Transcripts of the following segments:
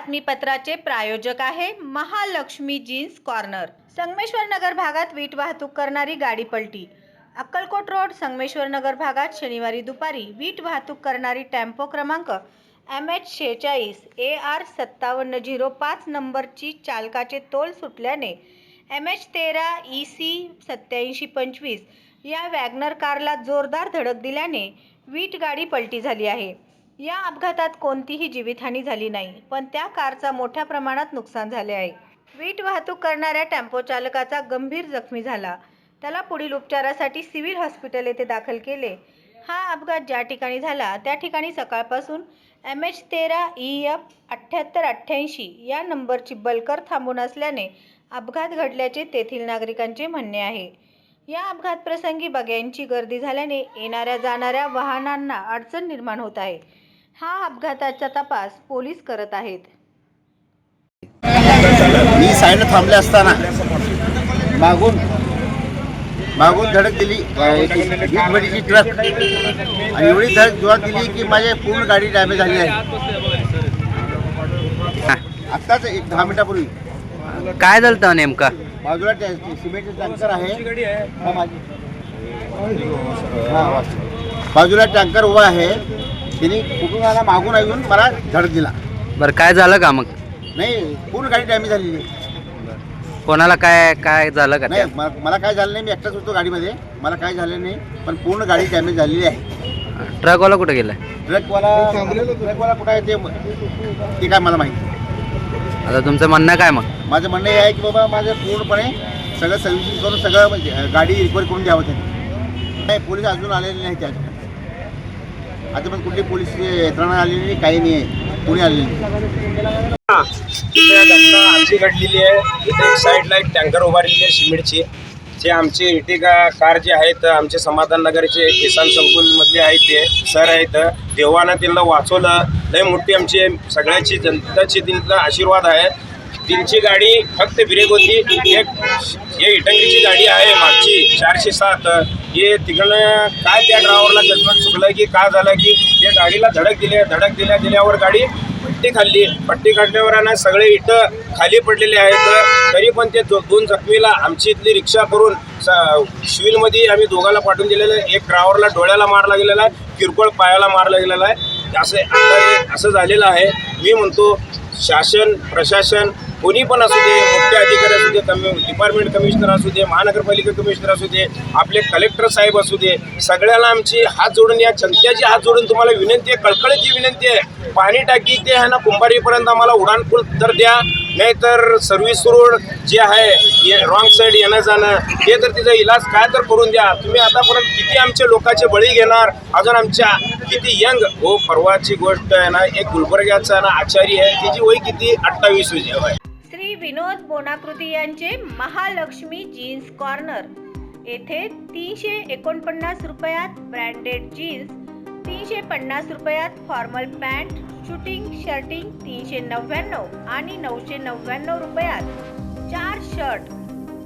बातमीपत्राचे प्रायोजक आहे Mahalakshmi jeans corner. Sangameshwar नगर भागात वीट वाहतूक करणारी गाडी पलटी। अक्कलकोट रोड संगमेश्वर नगर भागात शनिवारी दुपारी वीट वाहतूक करणारी टेम्पो क्रमांक MH46 AR 5705 नंबरची चालकाचे तोल सुटल्याने MH13 EC 8725 या वॅगनर कारला जोरदार धडक दिल्याने वीट गाडी पलटी झाली आहे। या अपघातात कोणतीही जीवितहानी झाली नाही, पण त्या कारचा मोठ्या प्रमाणात नुकसान झाले आहे। वीट वाहतूक करणाऱ्या टेम्पो चालकाचा गंभीर जखमी झाला। त्याला पुढील उपचारासाठी सिव्हिल हॉस्पिटल येथे दाखल केले। हा अपघात ज्या ठिकाणी झाला त्या ठिकाणी सकाळपासून MH13 EF 7888 या नंबरची बल्कर थांबून असल्याने अपघात घडल्याचे तेथील नागरिकांचे म्हणणे आहे। या अपघात प्रसंगी बग्यांची गर्दी झाल्याने येणाऱ्या जाणाऱ्या वाहनांना अडचण निर्माण होत आहे। हा अपघाताचा तपास पोलीस करत आहेत। मी साईडला थांबले असताना मागून धडक दिली वीटभट्टीची ट्रक आणि एवढी धडक जोरात दिली की माझी पूर्ण गाडी डॅमेज झाली आहे। आत्ताच 10 मिनिटापूर्वी काय झालं नेमका? बाजूला सिमेंटचं टँकर आहे, बाजूला टँकर उभा आहे, त्यांनी कुठून आला मागून येऊन मला धडक दिला। बरं, काय झालं का मग? नाही, पूर्ण गाडी डॅमेज झालेली। कोणाला काय झालं का? नाही, मला काय झालं नाही, मी एकटाच होतो गाडीमध्ये, मला काय झालं नाही, पण पूर्ण गाडी डॅमेज झालेली आहे। ट्रकवाला कुठे गेला? ट्रकवाला कुठं आहे ते काय मला माहिती। आता तुमचं म्हणणं काय मग? माझं म्हणणं हे आहे की बाबा माझं पूर्णपणे सगळं सर्व्हिसिंग करून सगळं म्हणजे गाडी रिकवर करून द्यावं त्यांनी। नाही, पोलीस अजून आलेले नाही त्या आता पण कुठली पोलीस यंत्रणा आलेली नाही, काही नाही आहे, कोणी आलेली नाही। घटना आमची घडलेली आहे। इथे एक साईडला एक टँकर उभारलेली आहे सिमेंटची, जे आमचे इर्टिगा कार जे आहेत आमचे समाधान नगरचे किसान संकुलमधले आहेत, ते सर आहेत, देवानं त्यांना वाचवलं। लय मोठी आमची सगळ्याची जनताची त्यांचा आशीर्वाद आहे। त्यांची गाडी फक्त ब्रेक होती, एक हे इटंगरीची गाडी आहे मागची 407, हे तिकडनं काय त्या ड्रायव्हरला जजमेंट चुकलं की काय झालं की त्या गाडीला धडक दिल्यावर गाडी पट्टी काढल्यावर सगळे इटं खाली पडलेले आहेत। तरी पण ते दोन जखमीला आमची इथली रिक्षा करून सिव्हिलमध्ये आम्ही दोघांना पाठवून दिलेलं आहे। एक ड्रायव्हरला डोळ्याला मारला गेलेला आहे, किरकोळ पायाला मारला गेलेला आहे। असं झालेलं आहे। मी म्हणतो शासन प्रशासन कोणी पण असू दे, मुख्य अधिकारी असू दे, डिपार्टमेंट कमिशनर असू दे, महानगरपालिका कमिशनर असू दे, आपले कलेक्टर साहेब असू दे, सगळ्यांना आमची हात जोडून, या जनतेची हात जोडून तुम्हाला विनंती आहे, कळकळीची विनंती आहे। पाणी टाकी ते आहे ना कुंभारीपर्यंत आम्हाला उड्डाणपूल तर द्या, नाहीतर सर्व्हिस रोड जे आहे रॉंग साईड येणं जाणं ते तर तिचा इलाज काय तर करून द्या। तुम्ही आतापर्यंत किती आमचे लोकांचे बळी घेणार, अजून आमच्या किती यंग हो। परवाची गोष्ट आहे ना, एक गुलबर्ग्याचा ना आचारी आहे, त्याची वय किती 28 आहे। श्री विनोद बोनाकृती यांचे महालक्ष्मी जीन्स कॉर्नर येथे 349 रुपयात ब्रँडेड जीन्स, 350 रुपयात फॉर्मल पॅन्ट, शूटिंग शर्टिंग 399 आणि 999 रुपयात 4 शर्ट,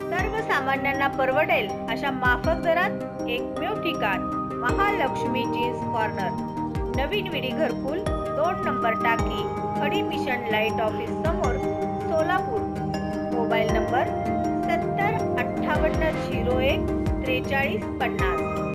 सर्वसामान्यांना परवडेल अशा माफक दरात एकमेव ठिकाण महालक्ष्मी जीन्स कॉर्नर, नवीन विडी घरकुल 2 नंबर टाकी, खडी मिशन लाईट ऑफिस समोर, सोलापूर। Mobile number 70 58 01 43 50।